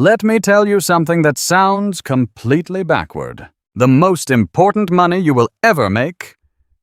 Let me tell you something that sounds completely backward. The most important money you will ever make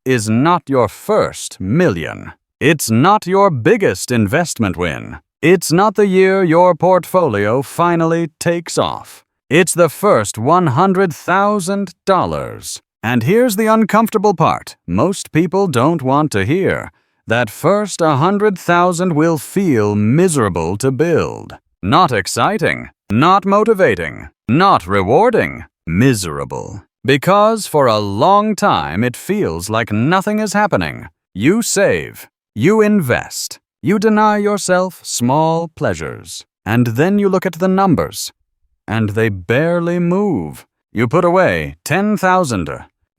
is not your first million. It's not your biggest investment win. It's not the year your portfolio finally takes off. It's the first $100,000. And here's the uncomfortable part most people don't want to hear. That first 100,000 will feel miserable to build. Not exciting, not motivating, not rewarding, miserable. Because for a long time it feels like nothing is happening. You save, you invest, you deny yourself small pleasures, and then you look at the numbers, and they barely move. You put away 10,000.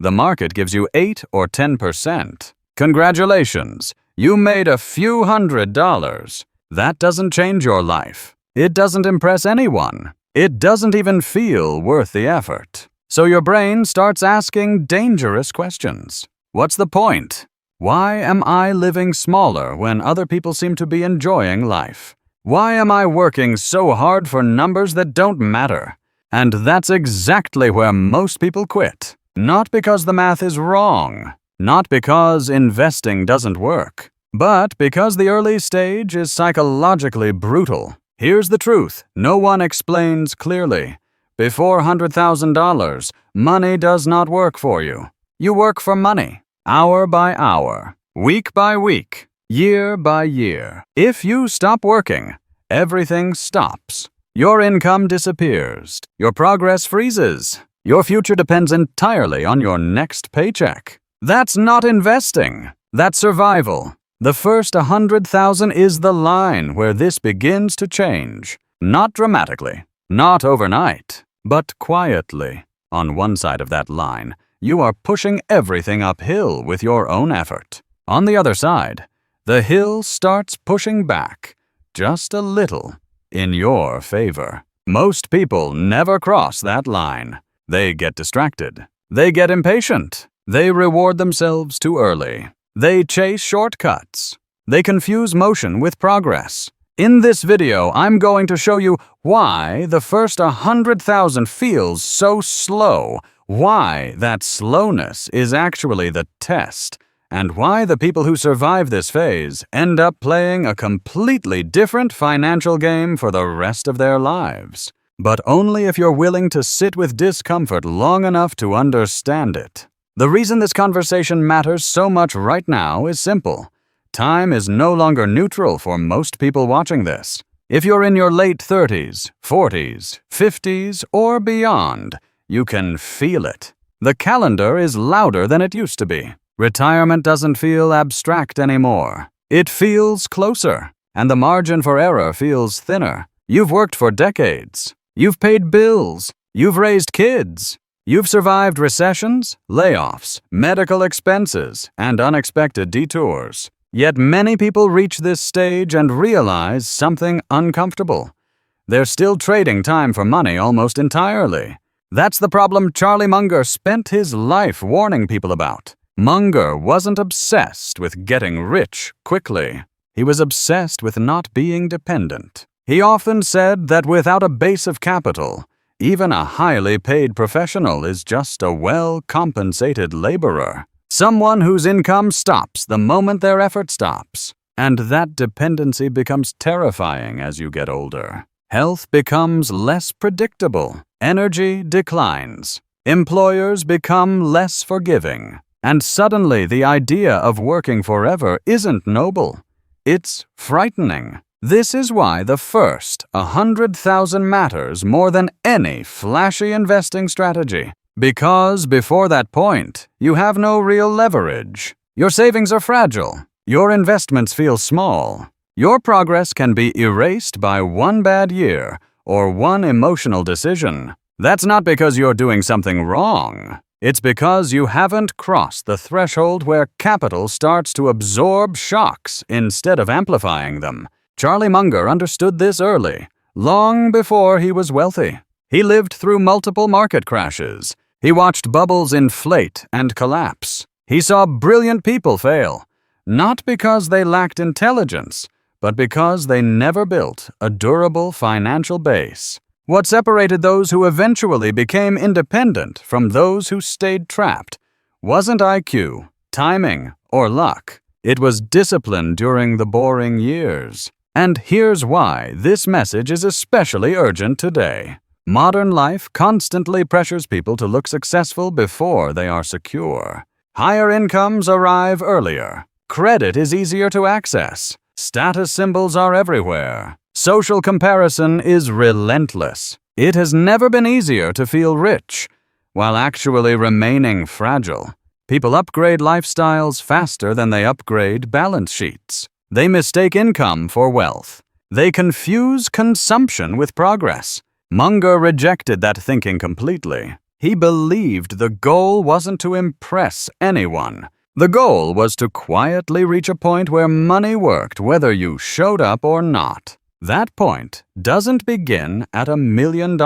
The market gives you 8 or 10%. Congratulations, you made a few $100s. That doesn't change your life. It doesn't impress anyone. It doesn't even feel worth the effort. So your brain starts asking dangerous questions. What's the point? Why am I living smaller when other people seem to be enjoying life? Why am I working so hard for numbers that don't matter? And that's exactly where most people quit. Not because the math is wrong, not because investing doesn't work, but because the early stage is psychologically brutal. Here's the truth no one explains clearly. Before $100,000, money does not work for you. You work for money, hour by hour, week by week, year by year. If you stop working, everything stops. Your income disappears. Your progress freezes. Your future depends entirely on your next paycheck. That's not investing. That's survival. The first 100,000 is the line where this begins to change. Not dramatically, not overnight, but quietly. On one side of that line, you are pushing everything uphill with your own effort. On the other side, the hill starts pushing back, just a little, in your favor. Most people never cross that line. They get distracted. They get impatient. They reward themselves too early. They chase shortcuts. They confuse motion with progress. In this video, I'm going to show you why the first 100,000 feels so slow, why that slowness is actually the test, and why the people who survive this phase end up playing a completely different financial game for the rest of their lives. But only if you're willing to sit with discomfort long enough to understand it. The reason this conversation matters so much right now is simple. Time is no longer neutral for most people watching this. If you're in your late 30s, 40s, 50s, or beyond, you can feel it. The calendar is louder than it used to be. Retirement doesn't feel abstract anymore. It feels closer, and the margin for error feels thinner. You've worked for decades. You've paid bills. You've raised kids. You've survived recessions, layoffs, medical expenses, and unexpected detours. Yet many people reach this stage and realize something uncomfortable. They're still trading time for money almost entirely. That's the problem Charlie Munger spent his life warning people about. Munger wasn't obsessed with getting rich quickly. He was obsessed with not being dependent. He often said that without a base of capital, even a highly paid professional is just a well-compensated laborer. Someone whose income stops the moment their effort stops. And that dependency becomes terrifying as you get older. Health becomes less predictable. Energy declines. Employers become less forgiving. And suddenly the idea of working forever isn't noble. It's frightening. This is why the first 100,000 matters more than any flashy investing strategy. Because before that point, you have no real leverage. Your savings are fragile. Your investments feel small. Your progress can be erased by one bad year or one emotional decision. That's not because you're doing something wrong. It's because you haven't crossed the threshold where capital starts to absorb shocks instead of amplifying them. Charlie Munger understood this early, long before he was wealthy. He lived through multiple market crashes. He watched bubbles inflate and collapse. He saw brilliant people fail, not because they lacked intelligence, but because they never built a durable financial base. What separated those who eventually became independent from those who stayed trapped wasn't IQ, timing, or luck. It was discipline during the boring years. And here's why this message is especially urgent today. Modern life constantly pressures people to look successful before they are secure. Higher incomes arrive earlier. Credit is easier to access. Status symbols are everywhere. Social comparison is relentless. It has never been easier to feel rich, while actually remaining fragile. People upgrade lifestyles faster than they upgrade balance sheets. They mistake income for wealth. They confuse consumption with progress. Munger rejected that thinking completely. He believed the goal wasn't to impress anyone. The goal was to quietly reach a point where money worked whether you showed up or not. That point doesn't begin at $1 million.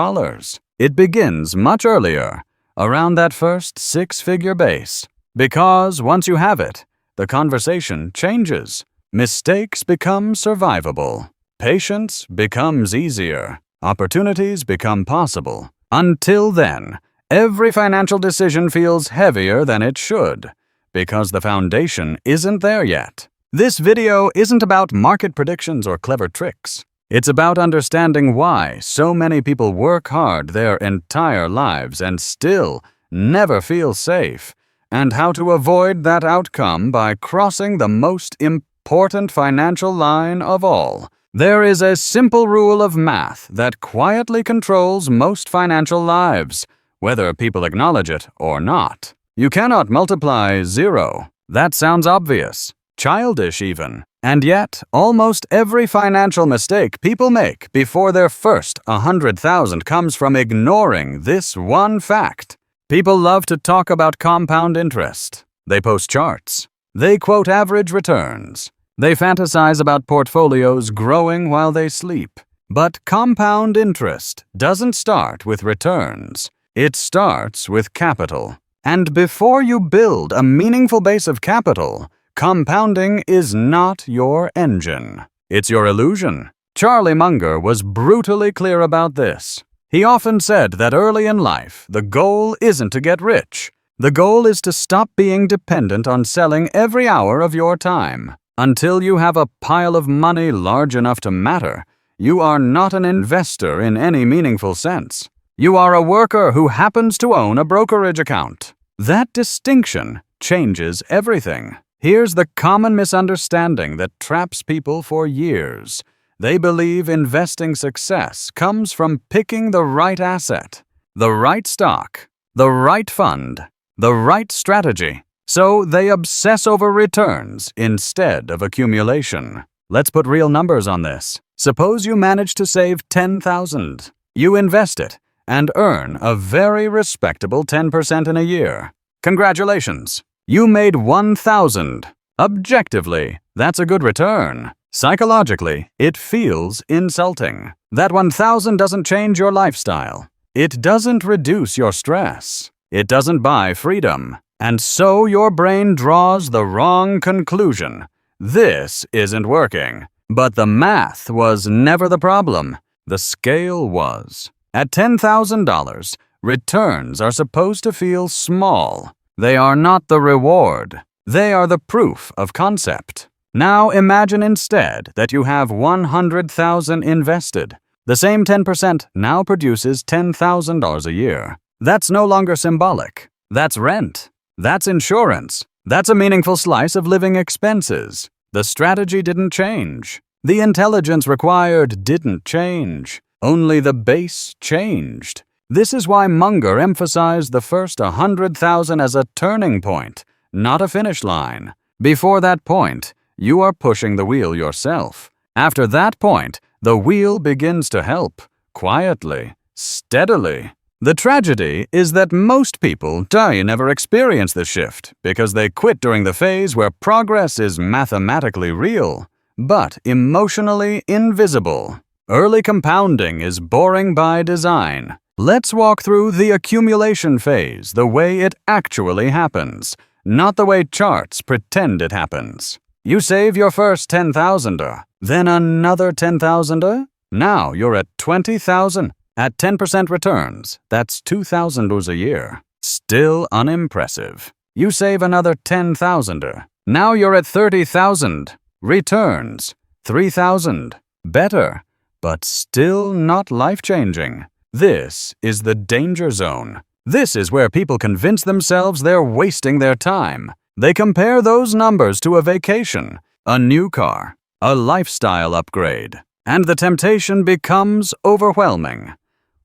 It begins much earlier, around that first six-figure base. Because once you have it, the conversation changes. Mistakes become survivable. Patience becomes easier. Opportunities become possible. Until then, every financial decision feels heavier than it should, because the foundation isn't there yet. This video isn't about market predictions or clever tricks. It's about understanding why so many people work hard their entire lives and still never feel safe, and how to avoid that outcome by crossing the most important financial line of all. There is a simple rule of math that quietly controls most financial lives, whether people acknowledge it or not. You cannot multiply 0. That sounds obvious, childish even. And yet, almost every financial mistake people make before their first 100,000 comes from ignoring this one fact. People love to talk about compound interest. They post charts. They quote average returns. They fantasize about portfolios growing while they sleep. But compound interest doesn't start with returns. It starts with capital. And before you build a meaningful base of capital, compounding is not your engine. It's your illusion. Charlie Munger was brutally clear about this. He often said that early in life, the goal isn't to get rich. The goal is to stop being dependent on selling every hour of your time. Until you have a pile of money large enough to matter, you are not an investor in any meaningful sense. You are a worker who happens to own a brokerage account. That distinction changes everything. Here's the common misunderstanding that traps people for years. They believe investing success comes from picking the right asset, the right stock, the right fund, the right strategy. So they obsess over returns instead of accumulation. Let's put real numbers on this. Suppose you manage to save $10,000. You invest it and earn a very respectable 10% in a year. Congratulations! You made $1,000. Objectively, that's a good return. Psychologically, it feels insulting. That $1,000 doesn't change your lifestyle. It doesn't reduce your stress. It doesn't buy freedom. And so your brain draws the wrong conclusion. This isn't working. But the math was never the problem. The scale was. At $10,000, returns are supposed to feel small. They are not the reward. They are the proof of concept. Now imagine instead that you have $100,000 invested. The same 10% now produces $10,000 a year. That's no longer symbolic. That's rent. That's insurance. That's a meaningful slice of living expenses. The strategy didn't change. The intelligence required didn't change. Only the base changed. This is why Munger emphasized the first 100,000 as a turning point, not a finish line. Before that point, you are pushing the wheel yourself. After that point, the wheel begins to help, quietly, steadily. The tragedy is that most people never experience the shift because they quit during the phase where progress is mathematically real, but emotionally invisible. Early compounding is boring by design. Let's walk through the accumulation phase the way it actually happens, not the way charts pretend it happens. You save your first $10,000, then another $10,000. Now you're at $20,000. At 10% returns, that's $2,000 a year. Still unimpressive. You save another $10,000. Now you're at $30,000. Returns, $3,000. Better, but still not life-changing. This is the danger zone. This is where people convince themselves they're wasting their time. They compare those numbers to a vacation, a new car, a lifestyle upgrade, and the temptation becomes overwhelming.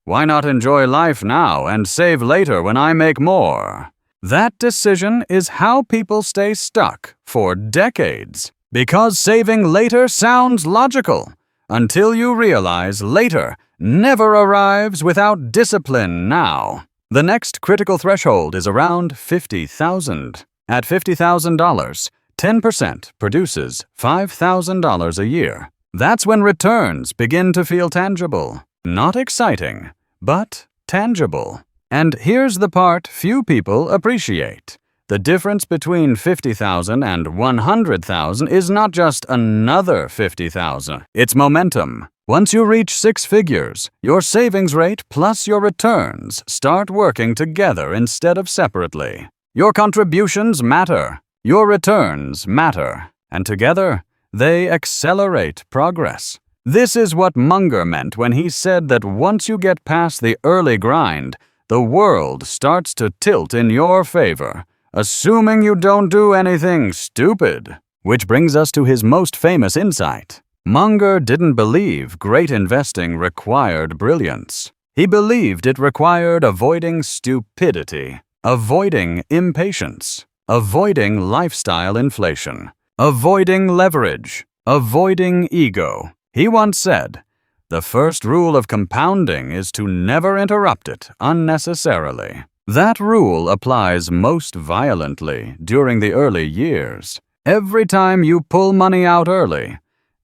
Why not enjoy life now and save later when I make more? That decision is how people stay stuck for decades. Because saving later sounds logical, until you realize later never arrives without discipline now. The next critical threshold is around $50,000. At $50,000, 10% produces $5,000 a year. That's when returns begin to feel tangible. Not exciting, but tangible. And here's the part few people appreciate. The difference between $50,000 and $100,000 is not just another $50,000. It's momentum. Once you reach six figures, your savings rate plus your returns start working together instead of separately. Your contributions matter. Your returns matter. And together, they accelerate progress. This is what Munger meant when he said that once you get past the early grind, the world starts to tilt in your favor, assuming you don't do anything stupid. Which brings us to his most famous insight. Munger didn't believe great investing required brilliance. He believed it required avoiding stupidity, avoiding impatience, avoiding lifestyle inflation, avoiding leverage, avoiding ego. He once said, "The first rule of compounding is to never interrupt it unnecessarily." That rule applies most violently during the early years. Every time you pull money out early,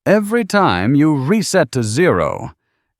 every time you reset to zero,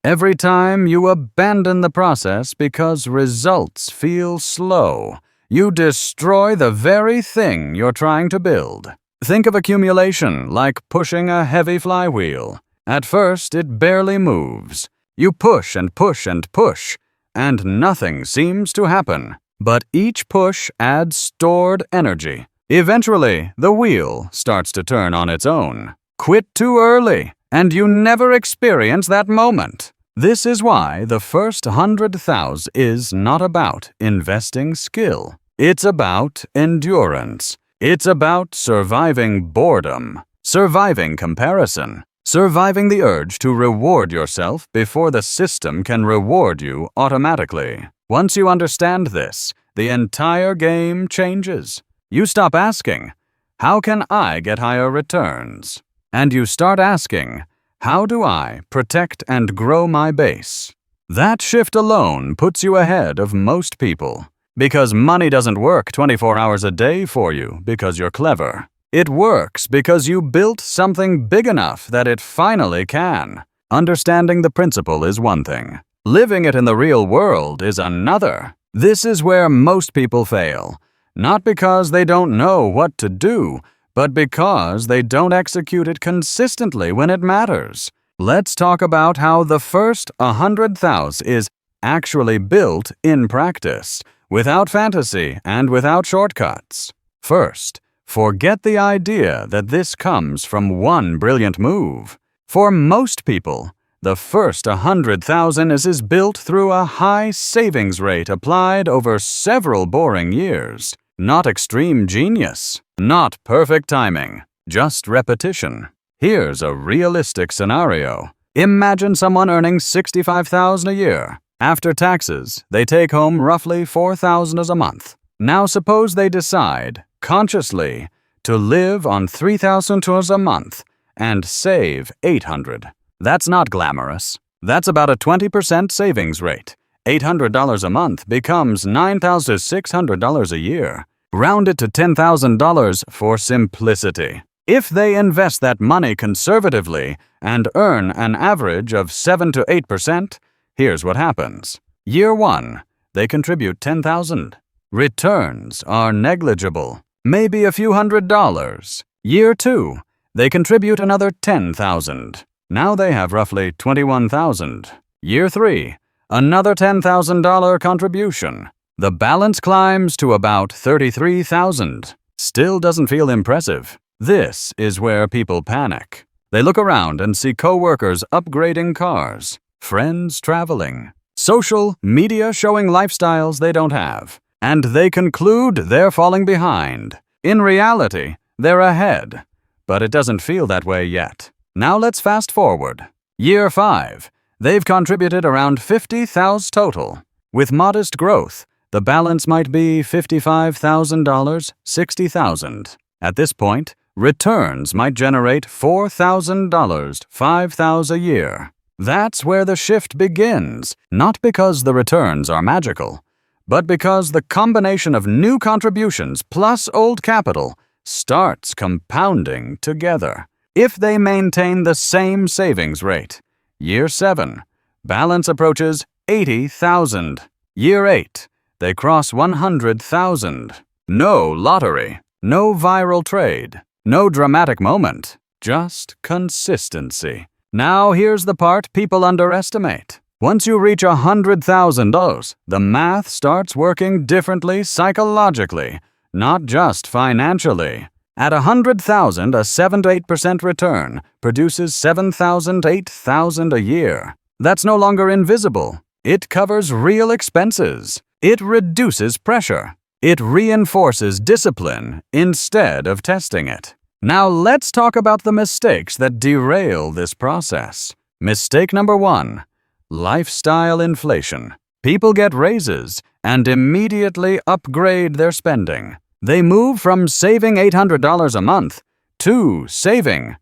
every time you abandon the process because results feel slow, you destroy the very thing you're trying to build. Think of accumulation like pushing a heavy flywheel. At first, it barely moves. You push and push and push, and nothing seems to happen. But each push adds stored energy. Eventually, the wheel starts to turn on its own. Quit too early, and you never experience that moment. This is why the first 100,000 is not about investing skill. It's about endurance. It's about surviving boredom, surviving comparison, surviving the urge to reward yourself before the system can reward you automatically. Once you understand this, the entire game changes. You stop asking, "How can I get higher returns?" And you start asking, "How do I protect and grow my base?" That shift alone puts you ahead of most people. Because money doesn't work 24 hours a day for you because you're clever. It works because you built something big enough that it finally can. Understanding the principle is one thing. Living it in the real world is another. This is where most people fail. Not because they don't know what to do, but because they don't execute it consistently when it matters. Let's talk about how the first 100,000 is actually built in practice, without fantasy and without shortcuts. First, forget the idea that this comes from one brilliant move. For most people, the first 100,000 is built through a high savings rate applied over several boring years. Not extreme genius, not perfect timing, just repetition. Here's a realistic scenario. Imagine someone earning $65,000 a year. After taxes, they take home roughly $4,000 a month. Now suppose they decide, consciously, to live on $3,000 a month and save $800. That's not glamorous. That's about a 20% savings rate. $800 a month becomes $9,600 a year. Round it to $10,000 for simplicity. If they invest that money conservatively and earn an average of 7 to 8%, here's what happens. Year 1, they contribute $10,000. Returns are negligible, maybe a few $100s. Year 2, they contribute another $10,000. Now they have roughly $21,000. Year 3, Another $10,000 contribution. The balance climbs to about $33,000. Still doesn't feel impressive. This is where people panic. They look around and see coworkers upgrading cars, friends traveling, social media showing lifestyles they don't have, and they conclude they're falling behind. In reality, they're ahead, but it doesn't feel that way yet. Now let's fast forward. Year 5. They've contributed around $50,000 total. With modest growth, the balance might be $55,000, $60,000. At this point, returns might generate $4,000, $5,000 a year. That's where the shift begins, not because the returns are magical, but because the combination of new contributions plus old capital starts compounding together. If they maintain the same savings rate, Year 7, balance approaches $80,000. Year 8, they cross $100,000. No lottery, no viral trade, no dramatic moment, just consistency. Now here's the part people underestimate. Once you reach $100,000, the math starts working differently psychologically, not just financially. At $100,000, a 7 to 8% return produces $7,000, $8,000 a year. That's no longer invisible. It covers real expenses. It reduces pressure. It reinforces discipline instead of testing it. Now let's talk about the mistakes that derail this process. Mistake number 1, lifestyle inflation. People get raises and immediately upgrade their spending. They move from saving $800 a month to saving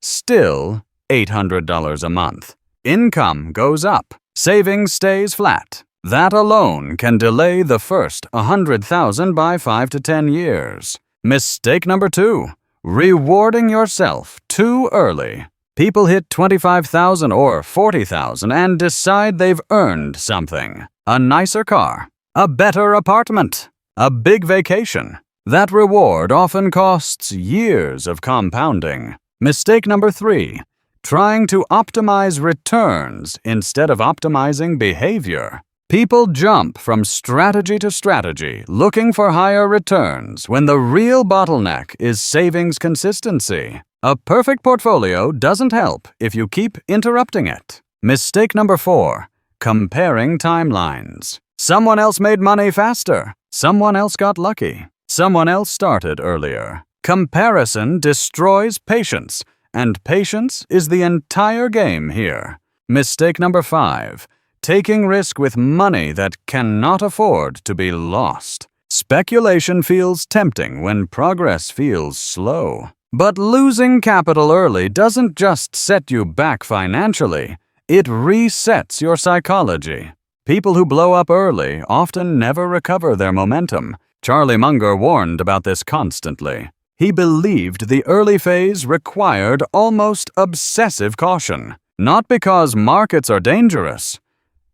still $800 a month. Income goes up. Savings stays flat. That alone can delay the first $100,000 by 5 to 10 years. Mistake number 2, rewarding yourself too early. People hit $25,000 or $40,000 and decide they've earned something. A nicer car, a better apartment, a big vacation. That reward often costs years of compounding. Mistake number 3, trying to optimize returns instead of optimizing behavior. People jump from strategy to strategy, looking for higher returns when the real bottleneck is savings consistency. A perfect portfolio doesn't help if you keep interrupting it. Mistake number 4, comparing timelines. Someone else made money faster. Someone else got lucky. Someone else started earlier. Comparison destroys patience, and patience is the entire game here. Mistake number 5, taking risk with money that cannot afford to be lost. Speculation feels tempting when progress feels slow. But losing capital early doesn't just set you back financially, it resets your psychology. People who blow up early often never recover their momentum. Charlie Munger warned about this constantly. He believed the early phase required almost obsessive caution, not because markets are dangerous,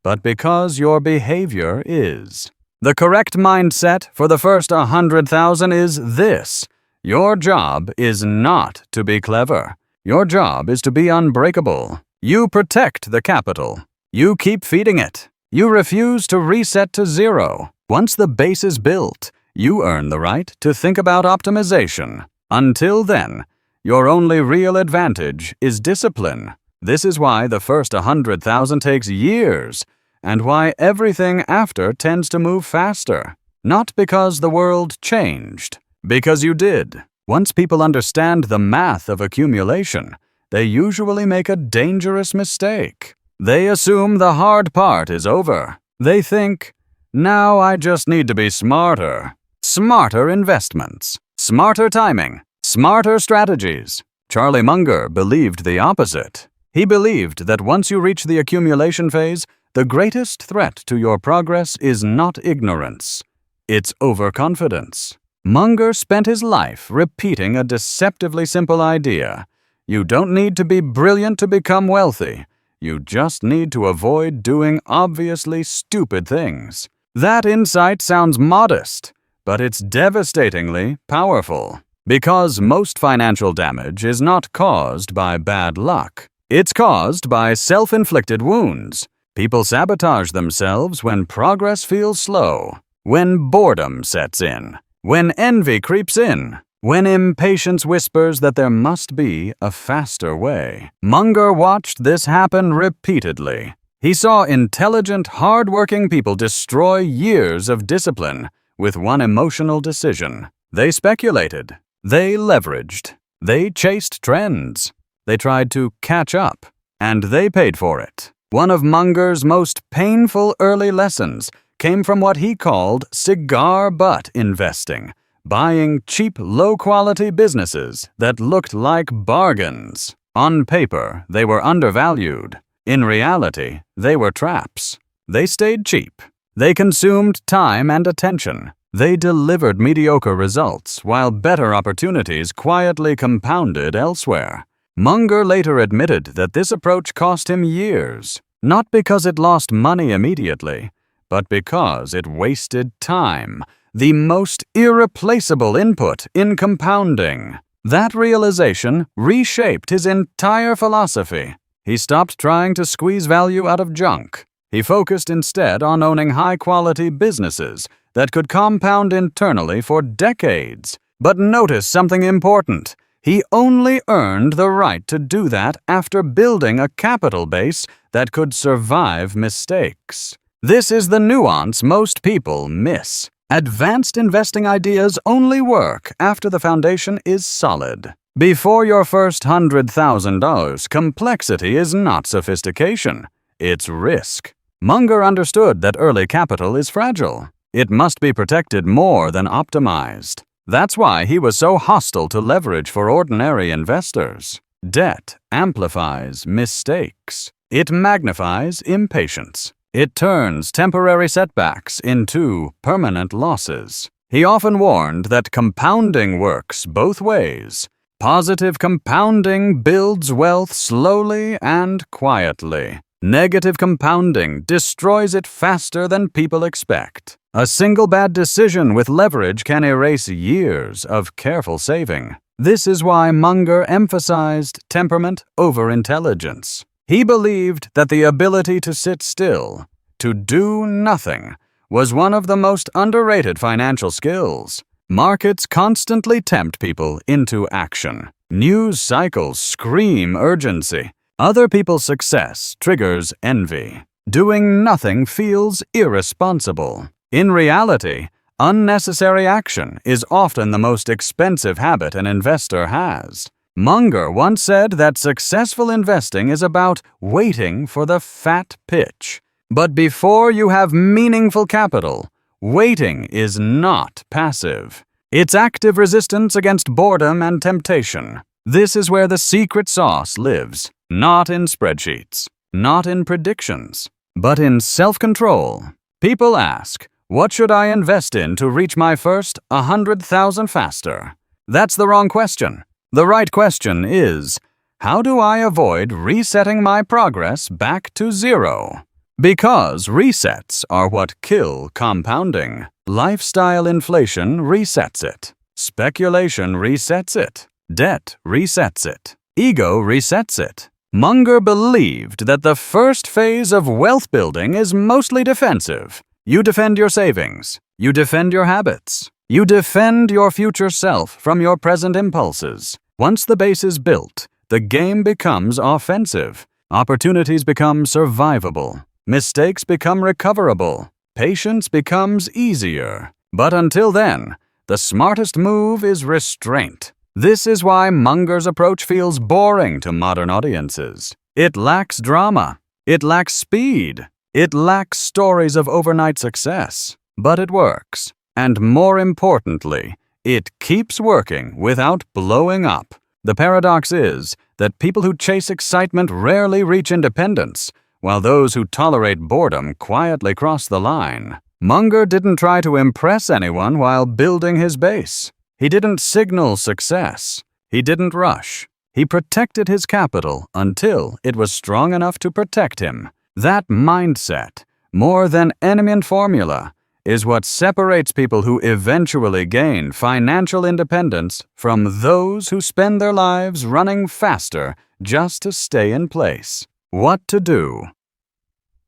but because your behavior is. The correct mindset for the first 100,000 is this: your job is not to be clever. Your job is to be unbreakable. You protect the capital. You keep feeding it. You refuse to reset to zero. Once the base is built, you earn the right to think about optimization. Until then, your only real advantage is discipline. This is why the first 100,000 takes years, and why everything after tends to move faster. Not because the world changed, because you did. Once people understand the math of accumulation, they usually make a dangerous mistake. They assume the hard part is over. They think, now I just need to be smarter. Smarter investments, smarter timing, smarter strategies. Charlie Munger believed the opposite. He believed that once you reach the accumulation phase, the greatest threat to your progress is not ignorance. It's overconfidence. Munger spent his life repeating a deceptively simple idea. You don't need to be brilliant to become wealthy. You just need to avoid doing obviously stupid things. That insight sounds modest, but it's devastatingly powerful. Because most financial damage is not caused by bad luck. It's caused by self-inflicted wounds. People sabotage themselves when progress feels slow, when boredom sets in, when envy creeps in, when impatience whispers that there must be a faster way. Munger watched this happen repeatedly. He saw intelligent, hard-working people destroy years of discipline with one emotional decision. They speculated. They leveraged. They chased trends. They tried to catch up, and they paid for it. One of Munger's most painful early lessons came from what he called cigar butt investing, buying cheap, low-quality businesses that looked like bargains. On paper, they were undervalued. In reality, they were traps. They stayed cheap. They consumed time and attention. They delivered mediocre results, while better opportunities quietly compounded elsewhere. Munger later admitted that this approach cost him years, not because it lost money immediately, but because it wasted time, the most irreplaceable input in compounding. That realization reshaped his entire philosophy. He stopped trying to squeeze value out of junk. He focused instead on owning high-quality businesses that could compound internally for decades. But notice something important. He only earned the right to do that after building a capital base that could survive mistakes. This is the nuance most people miss. Advanced investing ideas only work after the foundation is solid. Before your first $100,000, complexity is not sophistication. It's risk. Munger understood that early capital is fragile. It must be protected more than optimized. That's why he was so hostile to leverage for ordinary investors. Debt amplifies mistakes. It magnifies impatience. It turns temporary setbacks into permanent losses. He often warned that compounding works both ways. Positive compounding builds wealth slowly and quietly. Negative compounding destroys it faster than people expect. A single bad decision with leverage can erase years of careful saving. This is why Munger emphasized temperament over intelligence. He believed that the ability to sit still, to do nothing, was one of the most underrated financial skills. Markets constantly tempt people into action. News cycles scream urgency. Other people's success triggers envy. Doing nothing feels irresponsible. In reality, unnecessary action is often the most expensive habit an investor has. Munger once said that successful investing is about waiting for the fat pitch. But before you have meaningful capital, waiting is not passive. It's active resistance against boredom and temptation. This is where the secret sauce lives, not in spreadsheets, not in predictions, but in self-control. People ask, what should I invest in to reach my first 100,000 faster? That's the wrong question. The right question is, how do I avoid resetting my progress back to zero? Because resets are what kill compounding. Lifestyle inflation resets it. Speculation resets it. Debt resets it. Ego resets it. Munger believed that the first phase of wealth building is mostly defensive. You defend your savings. You defend your habits. You defend your future self from your present impulses. Once the base is built, the game becomes offensive. Opportunities become survivable. Mistakes become recoverable. Patience becomes easier. But until then, the smartest move is restraint. This is why Munger's approach feels boring to modern audiences. It lacks drama. It lacks speed. It lacks stories of overnight success. But it works. And more importantly, it keeps working without blowing up. The paradox is that people who chase excitement rarely reach independence, while those who tolerate boredom quietly cross the line. Munger didn't try to impress anyone while building his base. He didn't signal success. He didn't rush. He protected his capital until it was strong enough to protect him. That mindset, more than any formula, is what separates people who eventually gain financial independence from those who spend their lives running faster just to stay in place. What to do?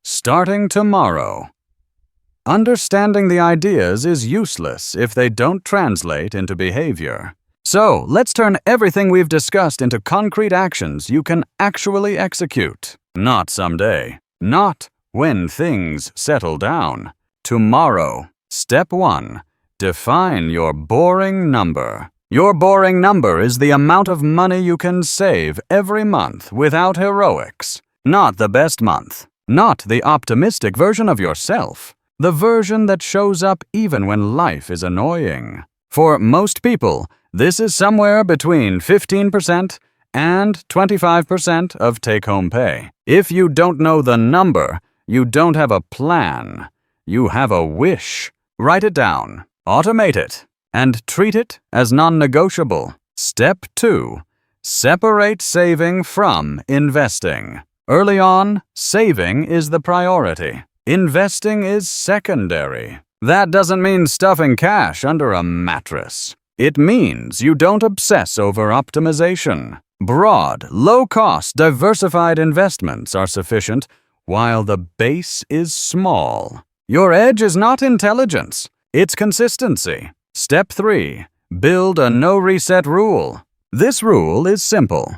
starting tomorrow. Understanding the ideas is useless if they don't translate into behavior. So, let's turn everything we've discussed into concrete actions you can actually execute. Not someday. Not when things settle down. Tomorrow. Step 1. Define your boring number. Your boring number is the amount of money you can save every month without heroics. Not the best month. Not the optimistic version of yourself. The version that shows up even when life is annoying. For most people, this is somewhere between 15% and 25% of take-home pay. If you don't know the number, you don't have a plan. You have a wish. Write it down, automate it, and treat it as non-negotiable. Step 2. Separate saving from investing. Early on, saving is the priority. Investing is secondary. That doesn't mean stuffing cash under a mattress. It means you don't obsess over optimization. Broad, low-cost, diversified investments are sufficient, while the base is small. Your edge is not intelligence, it's consistency. Step 3. Build a no-reset rule. This rule is simple.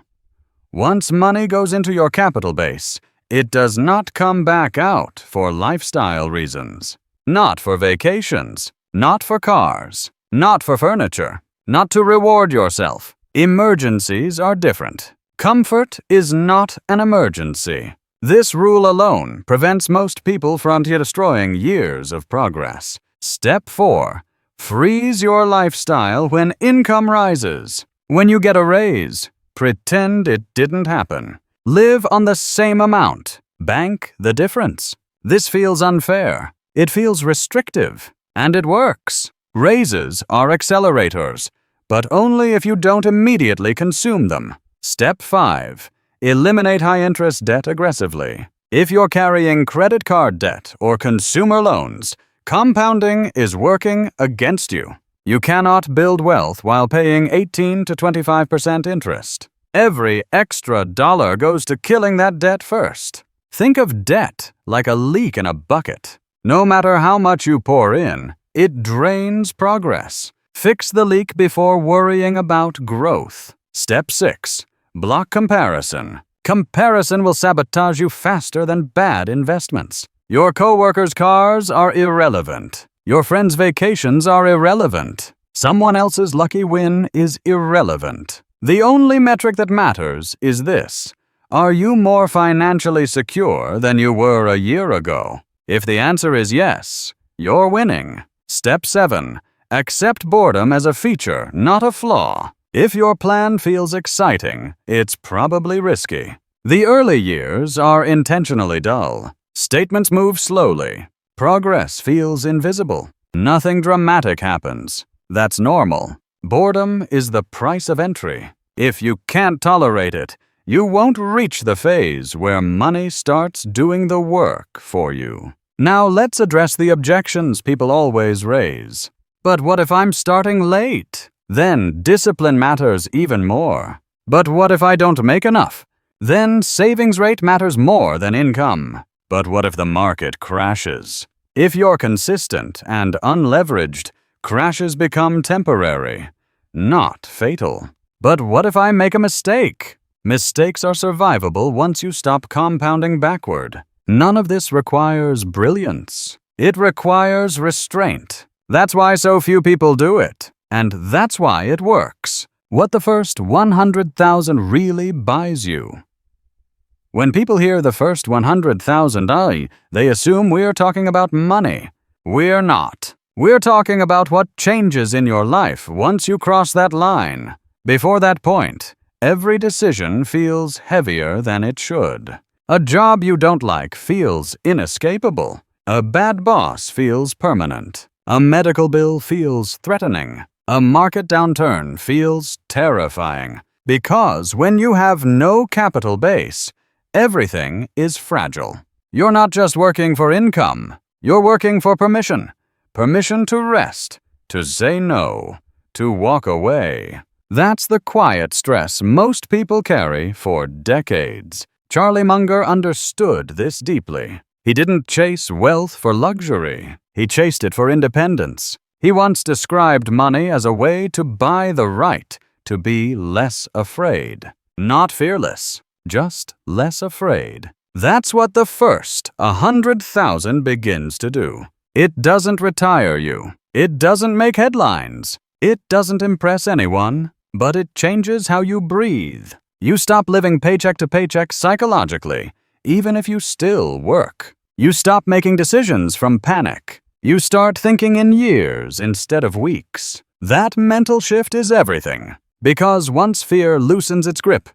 Once money goes into your capital base, it does not come back out for lifestyle reasons. Not for vacations, not for cars, not for furniture, not to reward yourself. Emergencies are different. Comfort is not an emergency. This rule alone prevents most people from destroying years of progress. Step 4. Freeze your lifestyle when income rises. When you get a raise, pretend it didn't happen. Live on the same amount. Bank the difference. This feels unfair. It feels restrictive. And it works. Raises are accelerators, but only if you don't immediately consume them. Step 5. Eliminate high-interest debt aggressively. If you're carrying credit card debt or consumer loans, compounding is working against you. You cannot build wealth while paying 18 to 25% interest. Every extra dollar goes to killing that debt first. Think of debt like a leak in a bucket. No matter how much you pour in, it drains progress. Fix the leak before worrying about growth. Step 6. Block comparison. Comparison will sabotage you faster than bad investments. Your coworkers' cars are irrelevant. Your friends' vacations are irrelevant. Someone else's lucky win is irrelevant. The only metric that matters is this. Are you more financially secure than you were a year ago? If the answer is yes, you're winning. Step 7. Accept boredom as a feature, not a flaw. If your plan feels exciting, it's probably risky. The early years are intentionally dull. Statements move slowly. Progress feels invisible. Nothing dramatic happens. That's normal. Boredom is the price of entry. If you can't tolerate it, you won't reach the phase where money starts doing the work for you. Now let's address the objections people always raise. But what if I'm starting late? Then discipline matters even more. But what if I don't make enough? Then savings rate matters more than income. But what if the market crashes? If you're consistent and unleveraged, crashes become temporary, not fatal. But what if I make a mistake? Mistakes are survivable once you stop compounding backward. None of this requires brilliance. It requires restraint. That's why so few people do it. And that's why it works. What the first 100,000 really buys you. When people hear the first 100,000, they assume we're talking about money. We're not. We're talking about what changes in your life once you cross that line. Before that point, every decision feels heavier than it should. A job you don't like feels inescapable. A bad boss feels permanent. A medical bill feels threatening. A market downturn feels terrifying. Because when you have no capital base, everything is fragile. You're not just working for income. You're working for permission. Permission to rest, to say no, to walk away. That's the quiet stress most people carry for decades. Charlie Munger understood this deeply. He didn't chase wealth for luxury. He chased it for independence. He once described money as a way to buy the right to be less afraid. Not fearless, just less afraid. That's what the first 100,000 begins to do. It doesn't retire you. It doesn't make headlines. It doesn't impress anyone, but it changes how you breathe. You stop living paycheck to paycheck psychologically, even if you still work. You stop making decisions from panic. You start thinking in years instead of weeks. That mental shift is everything, because once fear loosens its grip,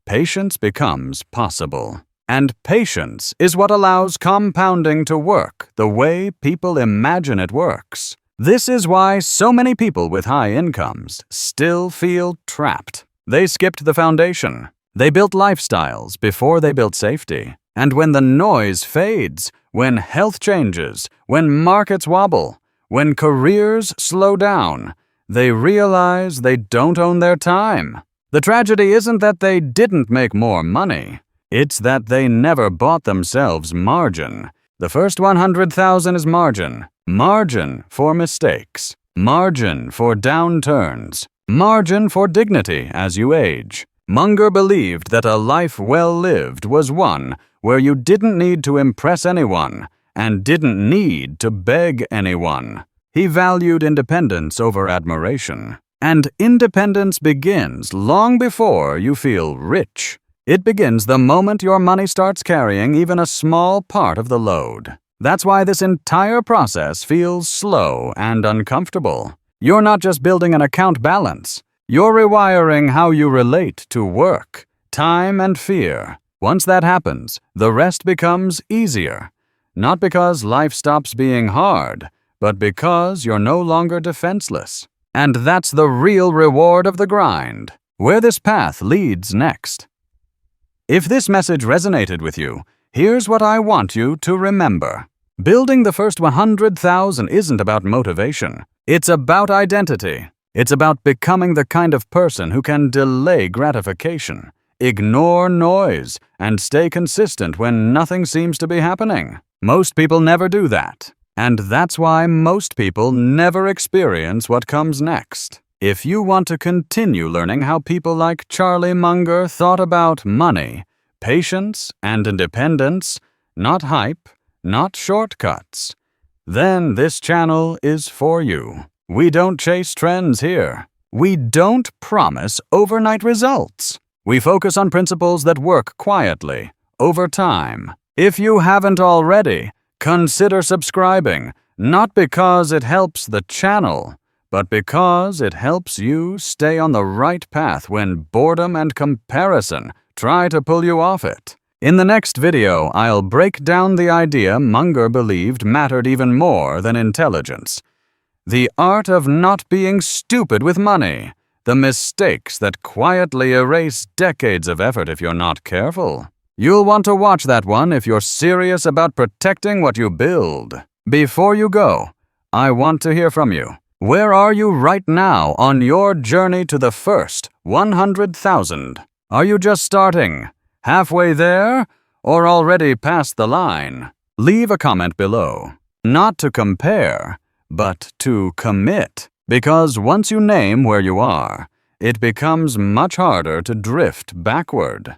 patience becomes possible. And patience is what allows compounding to work the way people imagine it works. This is why so many people with high incomes still feel trapped. They skipped the foundation. They built lifestyles before they built safety. And when the noise fades, when health changes, when markets wobble, when careers slow down, they realize they don't own their time. The tragedy isn't that they didn't make more money. It's that they never bought themselves margin. The first 100,000 is margin. Margin for mistakes. Margin for downturns. Margin for dignity as you age. Munger believed that a life well lived was one where you didn't need to impress anyone and didn't need to beg anyone. He valued independence over admiration. And independence begins long before you feel rich. It begins the moment your money starts carrying even a small part of the load. That's why this entire process feels slow and uncomfortable. You're not just building an account balance. You're rewiring how you relate to work, time, and fear. Once that happens, the rest becomes easier. Not because life stops being hard, but because you're no longer defenseless. And that's the real reward of the grind, where this path leads next. If this message resonated with you, here's what I want you to remember. Building the first 100,000 isn't about motivation. It's about identity. It's about becoming the kind of person who can delay gratification, ignore noise, and stay consistent when nothing seems to be happening. Most people never do that. And that's why most people never experience what comes next. If you want to continue learning how people like Charlie Munger thought about money, patience, and independence, not hype, not shortcuts, then this channel is for you. We don't chase trends here. We don't promise overnight results. We focus on principles that work quietly, over time. If you haven't already, consider subscribing, not because it helps the channel, but because it helps you stay on the right path when boredom and comparison try to pull you off it. In the next video, I'll break down the idea Munger believed mattered even more than intelligence. The art of not being stupid with money. The mistakes that quietly erase decades of effort if you're not careful. You'll want to watch that one if you're serious about protecting what you build. Before you go, I want to hear from you. Where are you right now on your journey to the first 100,000? Are you just starting, halfway there, or already past the line? Leave a comment below. Not to compare, but to commit. Because once you name where you are, it becomes much harder to drift backward.